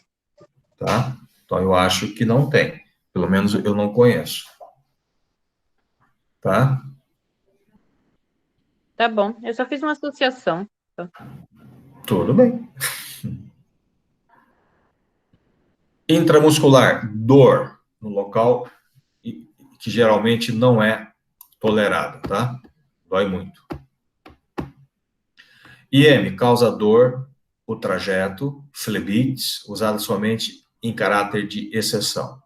tá? Então eu acho que não tem. Pelo menos eu não conheço, tá? Tá bom. Eu só fiz uma associação. Tudo bem. Intramuscular, dor no local que geralmente não é tolerada, tá? Dói muito. IM, causa dor, o trajeto, flebites, usado somente em caráter de exceção.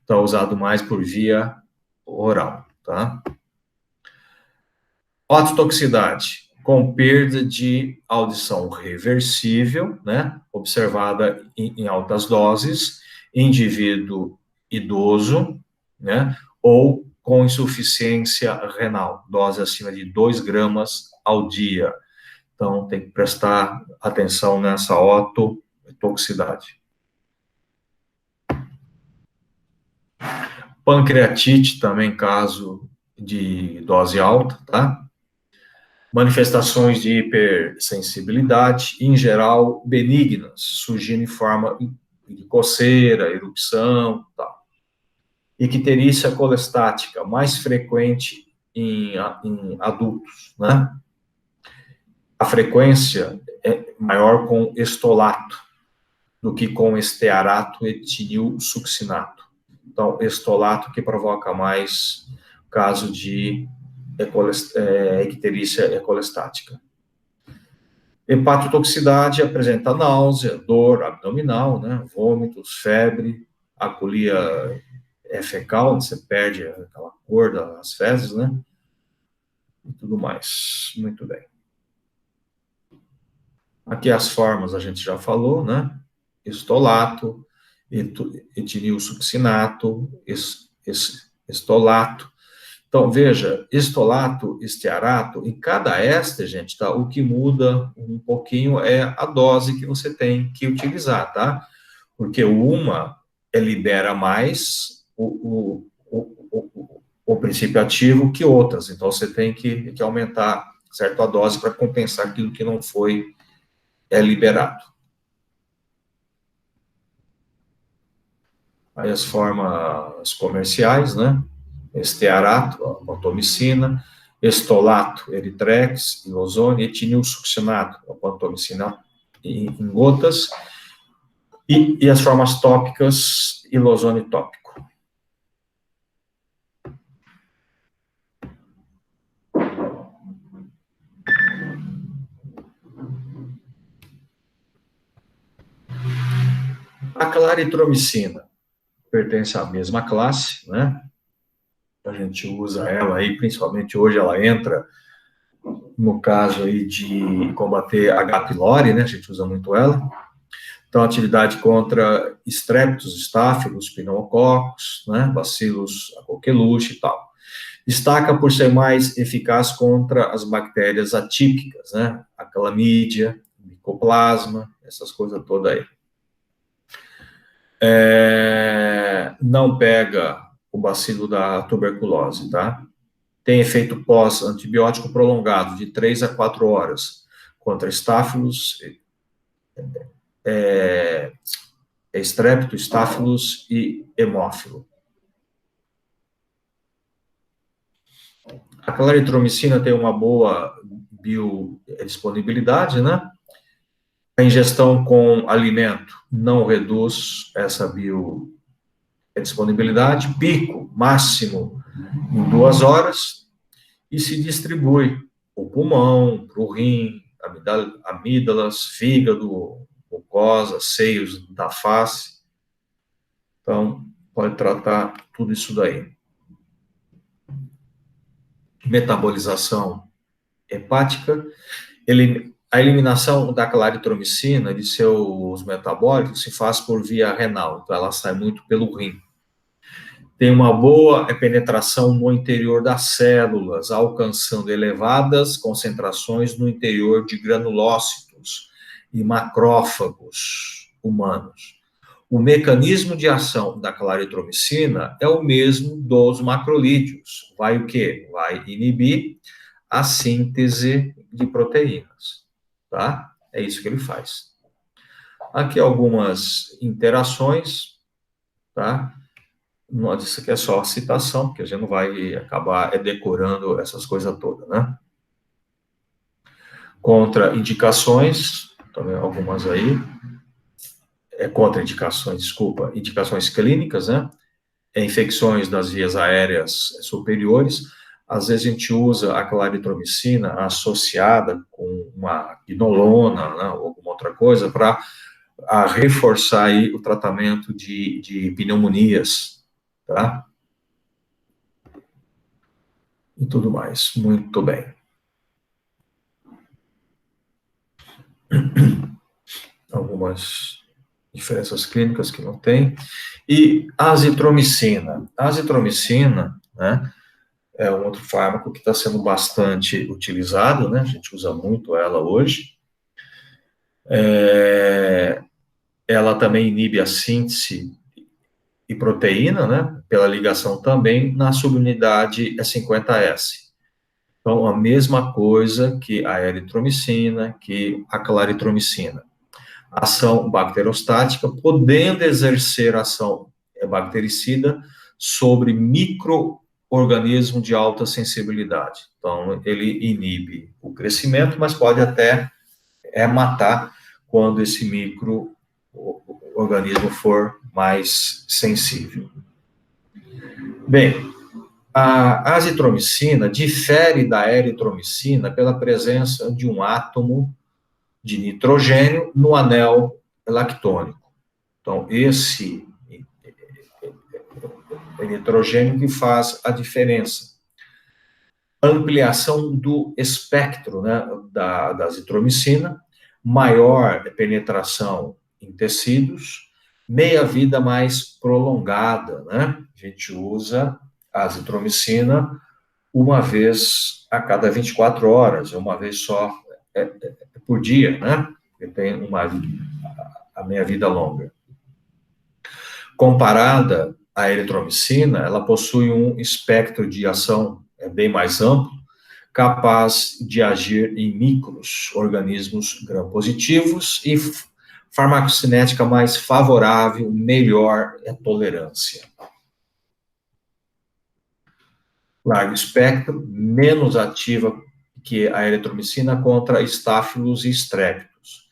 Então, usado mais por via oral, tá? Ototoxicidade, com perda de audição reversível, né? Observada em altas doses, indivíduo idoso, né? Ou com insuficiência renal, dose acima de 2 gramas ao dia. Então, tem que prestar atenção nessa ototoxicidade. Pancreatite, também caso de dose alta, tá? Manifestações de hipersensibilidade, em geral, benignas, surgindo em forma de coceira, erupção, tal. Icterícia colestática, mais frequente em adultos, né? A frequência é maior com estolato do que com estearato etinil succinato. Então, estolato que provoca mais caso de icterícia ecolestática. Hepatotoxicidade apresenta náusea, dor abdominal, né, vômitos, febre, aculia fecal, onde você perde aquela cor das fezes, né, e tudo mais. Muito bem. Aqui as formas a gente já falou, né, estolato, etinil succinato, estolato. Então, veja, estolato, estearato, em cada éster, gente, tá? O que muda um pouquinho é a dose que você tem que utilizar, tá? Porque uma libera mais o princípio ativo que outras. Então, você tem que aumentar, certo, a dose para compensar aquilo que não foi liberado. Aí as formas comerciais, né? Estearato, a pantomicina, estolato, eritrex, ilozone, etinil succinato, a pantomicina em gotas, e as formas tópicas, ilozone tópico. A claritromicina pertence à mesma classe, né? A gente usa ela aí, principalmente hoje ela entra no caso aí de combater H. pylori, né? A gente usa muito ela. Então, atividade contra estreptos, estáfilos, pneumococos, né? Bacilos, coqueluche e tal. Destaca por ser mais eficaz contra as bactérias atípicas, né? A clamídia, micoplasma, essas coisas todas aí. Não pega o bacilo da tuberculose, tá? Tem efeito pós-antibiótico prolongado, de 3 a 4 horas, contra estáfilos, estrepto, estáfilos e hemófilo. A claritromicina tem uma boa biodisponibilidade, né? A ingestão com alimento não reduz essa biodisponibilidade, pico máximo em 2 horas, e se distribui o pulmão, para o rim, amígdalas, fígado, mucosa, seios da face. Então, pode tratar tudo isso daí. Metabolização hepática, a eliminação da claritromicina de seus metabólitos se faz por via renal, então ela sai muito pelo rim. Tem uma boa penetração no interior das células, alcançando elevadas concentrações no interior de granulócitos e macrófagos humanos. O mecanismo de ação da claritromicina é o mesmo dos macrolídeos. Vai o quê? Vai inibir a síntese de proteínas, tá? É isso que ele faz. Aqui algumas interações, tá? Isso aqui é só a citação, porque a gente não vai acabar decorando essas coisas todas, né? Contraindicações, também algumas aí. Contraindicações, desculpa, indicações clínicas, né? Infecções das vias aéreas superiores. Às vezes a gente usa a claritromicina associada com uma quinolona, né, ou alguma outra coisa, para reforçar aí o tratamento de pneumonias, tá? E tudo mais. Muito bem. Algumas diferenças clínicas que não tem. E a azitromicina. A azitromicina, né, é um outro fármaco que está sendo bastante utilizado, né, a gente usa muito ela hoje. Ela também inibe a síntese de proteína, né, pela ligação também na subunidade E50S. Então, a mesma coisa que a eritromicina, que a claritromicina. Ação bacterostática, podendo exercer ação bactericida sobre micro-organismos de alta sensibilidade. Então, ele inibe o crescimento, mas pode até matar quando esse micro-organismo for mais sensível. Bem, a azitromicina difere da eritromicina pela presença de um átomo de nitrogênio no anel lactônico. Então, esse nitrogênio que faz a diferença. Ampliação do espectro, né, da azitromicina, maior penetração em tecidos, meia-vida mais prolongada, né? A gente usa a azitromicina uma vez a cada 24 horas, uma vez só por dia, né? Ele tem a meia-vida longa. Comparada à eritromicina, ela possui um espectro de ação bem mais amplo, capaz de agir em micro-organismos gram-positivos e farmacocinética mais favorável, melhor tolerância. Largo espectro, menos ativa que a eritromicina contra estáfilos e estrépitos.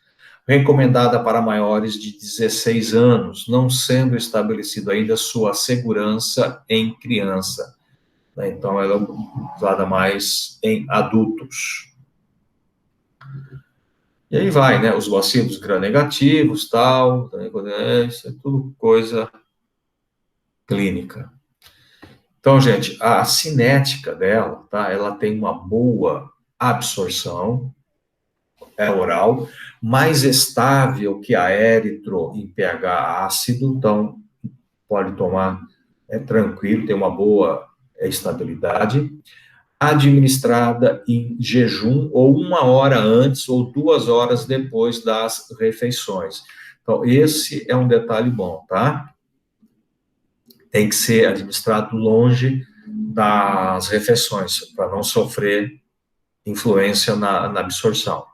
Recomendada para maiores de 16 anos, não sendo estabelecido ainda sua segurança em criança. Então, ela é usada mais em adultos. E aí vai, né? Os bacilos gram-negativos, tal, isso é tudo coisa clínica. Então, gente, a cinética dela, tá? Ela tem uma boa absorção oral, mais estável que a eritro em pH ácido, então pode tomar tranquilo, tem uma boa estabilidade. Administrada em jejum ou 1 hora antes ou 2 horas depois das refeições. Então, esse é um detalhe bom, tá? Tem que ser administrado longe das refeições, para não sofrer influência na absorção.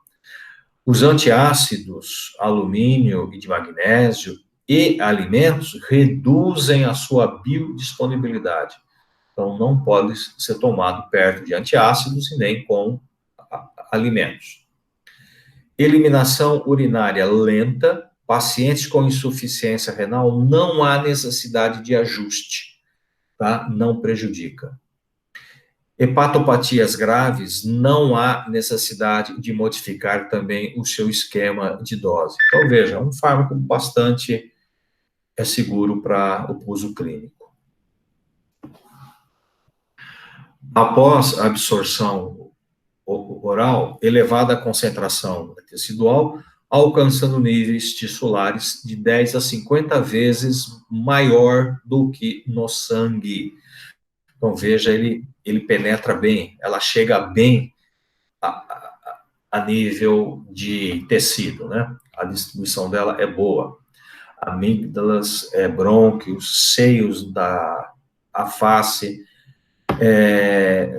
Os antiácidos, alumínio e de magnésio e alimentos reduzem a sua biodisponibilidade. Então, não pode ser tomado perto de antiácidos e nem com alimentos. Eliminação urinária lenta. Pacientes com insuficiência renal, não há necessidade de ajuste, tá? Não prejudica. Hepatopatias graves, não há necessidade de modificar também o seu esquema de dose. Então, veja, é um fármaco bastante seguro para o uso clínico. Após a absorção oral, elevada a concentração tecidual, alcançando níveis tissulares de 10 a 50 vezes maior do que no sangue. Então, veja, ele penetra bem, ela chega bem a nível de tecido, né? A distribuição dela é boa. Amígdalas, brônquios, seios a face,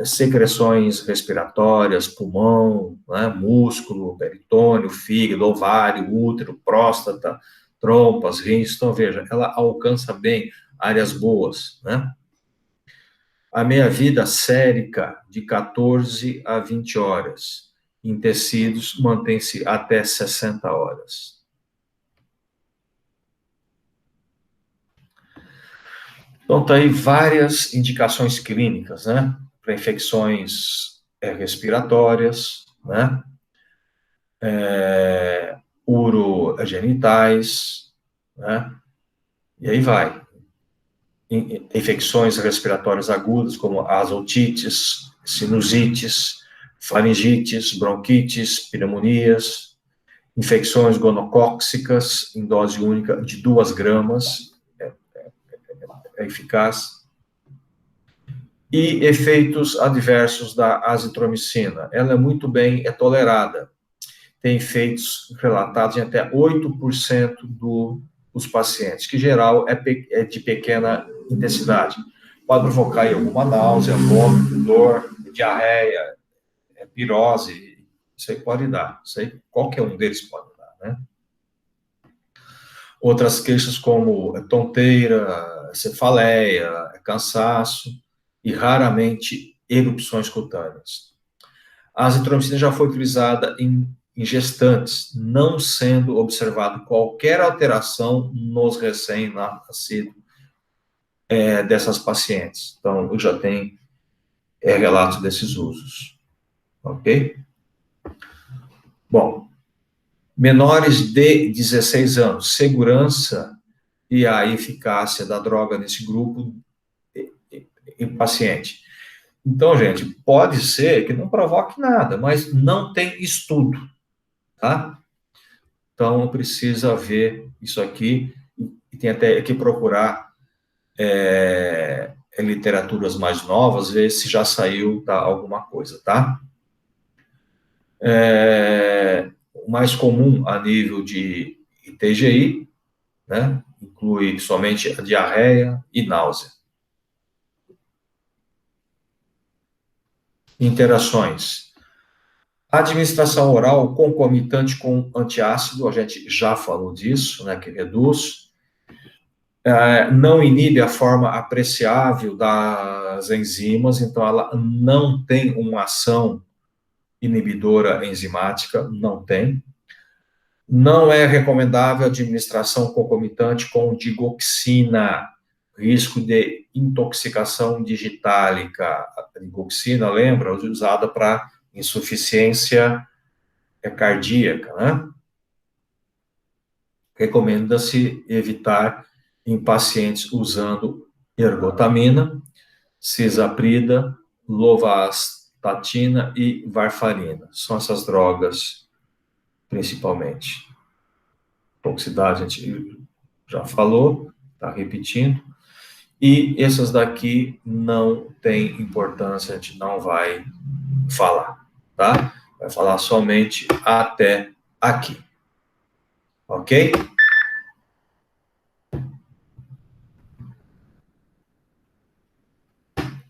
secreções respiratórias, pulmão, né, músculo, peritônio, fígado, ovário, útero, próstata, trompas, rins. Então, veja, ela alcança bem áreas boas, né? A meia-vida sérica, de 14 a 20 horas. Em tecidos, mantém-se até 60 horas. Então, tá aí várias indicações clínicas, né? Para infecções respiratórias, né? Urogenitais, né? E aí vai. Infecções respiratórias agudas, como as otites, sinusites, faringites, bronquites, pneumonias, infecções gonocóxicas em dose única de 2 gramas, é eficaz. E efeitos adversos da azitromicina. Ela é muito bem tolerada. Tem efeitos relatados em até 8% dos pacientes, que, em geral, é de pequena intensidade. Pode provocar aí alguma náusea, vômito, dor, diarreia, pirose, isso aí pode dar. Isso aí, qualquer um deles pode dar, né? Outras queixas como tonteira, cefaleia, cansaço e, raramente, erupções cutâneas. A azitromicina já foi utilizada em gestantes, não sendo observado qualquer alteração nos recém-nascidos dessas pacientes. Então, eu já tenho relatos desses usos. Ok? Bom, menores de 16 anos, segurança e a eficácia da droga nesse grupo em paciente. Então, gente, pode ser que não provoque nada, mas não tem estudo, tá? Então, precisa ver isso aqui, e tem até que procurar em literaturas mais novas, ver se já saiu alguma coisa, tá? O mais comum a nível de ITGI, né, inclui somente a diarreia e náusea. Interações. Administração oral concomitante com antiácido, a gente já falou disso, né, que reduz. Não inibe a forma apreciável das enzimas, então ela não tem uma ação inibidora enzimática, não tem. Não é recomendável a administração concomitante com digoxina, risco de intoxicação digitálica. A digoxina, lembra, usada para insuficiência cardíaca, né? Recomenda-se evitar em pacientes usando ergotamina, cisaprida, lovastatina e varfarina. São essas drogas, principalmente. Toxicidade, a gente já falou, está repetindo. E essas daqui não tem importância, a gente não vai falar, tá? Vai falar somente até aqui. Ok?